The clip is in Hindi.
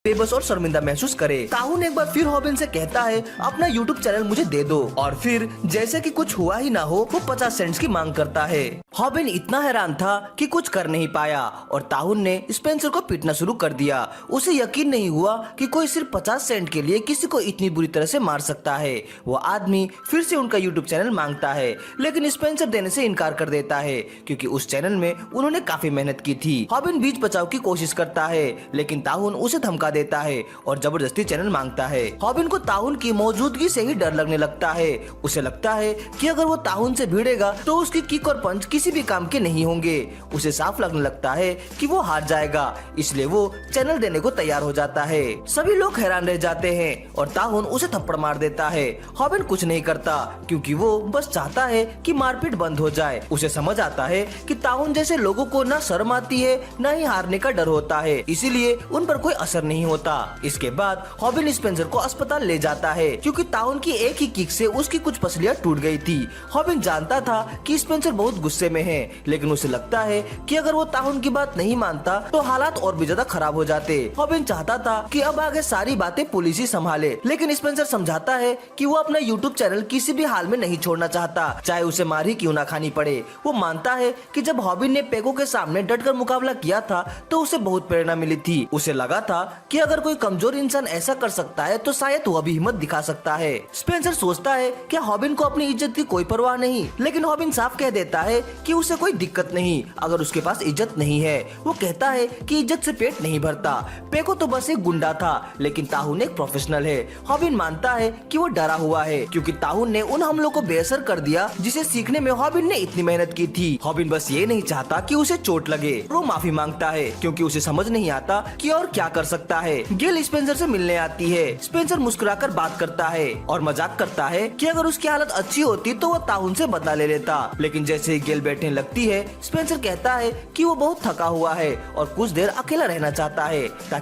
बेबस और शर्मिंदा महसूस करे। ताहुन एक बार फिर हॉबिन से कहता है अपना यूट्यूब चैनल मुझे दे दो, और फिर जैसे कि कुछ हुआ ही ना हो वो 50 सेंट्स की मांग करता है। हॉबिन इतना हैरान था कि कुछ कर नहीं पाया और ताहुन ने स्पेंसर को पीटना शुरू कर दिया। उसे यकीन नहीं हुआ कि कोई सिर्फ 50 सेंट के लिए किसी को इतनी बुरी तरह से मार सकता है। वो आदमी फिर से उनका यूट्यूब चैनल मांगता है, लेकिन स्पेंसर देने से इनकार कर देता है क्योंकि उस चैनल में उन्होंने काफी मेहनत की थी। हॉबिन बीच बचाव की कोशिश करता है, लेकिन ताहुन उसे धमका देता है और जबरदस्ती चैनल मांगता है। हॉबिन को ताहुन की मौजूदगी से ही डर लगने लगता है। उसे लगता है कि अगर वो ताहुन से भिड़ेगा तो उसकी किक और पंच किसी भी काम के नहीं होंगे। उसे साफ लगने लगता है कि वो हार जाएगा, इसलिए वो चैनल देने को तैयार हो जाता है। सभी लोग हैरान रह जाते हैं और ताहुन उसे थप्पड़ मार देता है। हॉबिन कुछ नहीं करता क्योंकि वो बस चाहता है कि मारपीट बंद हो जाए। उसे समझ आता है कि ताहुन जैसे लोगों को ना शर्म आती है ना ही हारने का डर होता है, इसीलिए उन पर कोई असर नहीं होता। इसके बाद हॉबिन स्पेंसर को अस्पताल ले जाता है क्योंकि ताहुन की एक ही किक से उसकी कुछ पसलियां टूट गई थी। हॉबिन जानता था कि स्पेंसर बहुत गुस्से में है, लेकिन उसे लगता है कि अगर वो ताहुन की बात नहीं मानता तो हालात और भी ज्यादा खराब हो जाते। हॉबिन चाहता था कि अब आगे सारी बातें पुलिस ही संभाले, लेकिन स्पेंसर समझाता है कि वो अपना यूट्यूब चैनल किसी भी हाल में नहीं छोड़ना चाहता, चाहे उसे मार ही क्यों ना खानी पड़े। वो मानता है कि जब हॉबिन ने पेगो के सामने डटकर मुकाबला किया था तो उसे बहुत प्रेरणा मिली थी। उसे लगा था कि अगर कोई कमजोर इंसान ऐसा कर सकता है तो शायद वह भी हिम्मत दिखा सकता है। स्पेंसर सोचता है कि हॉबिन को अपनी इज्जत की कोई परवाह नहीं, लेकिन हॉबिन साफ कह देता है कि उसे कोई दिक्कत नहीं अगर उसके पास इज्जत नहीं है। वो कहता है कि इज्जत से पेट नहीं भरता। पेको तो बस एक गुंडा था, लेकिन ताहुन एक प्रोफेशनल है। हॉबिन मानता है कि वो डरा हुआ है क्योंकि ताहुन ने उन हमलों को बेअसर कर दिया जिसे सीखने में हॉबिन ने इतनी मेहनत की थी। हॉबिन बस ये नहीं चाहता कि उसे चोट लगे। वो माफी मांगता है क्योंकि उसे समझ नहीं आता कि और क्या कर सकता है। गेल स्पेंसर से मिलने आती है। स्पेंसर मुस्कुराकर बात करता है और मजाक करता है कि अगर उसकी हालत अच्छी होती तो वो ताहुन से बदला ले लेता, लेकिन जैसे ही गेल बैठने लगती है स्पेंसर कहता है कि वो बहुत थका हुआ है और कुछ देर अकेला रहना चाहता है ताकि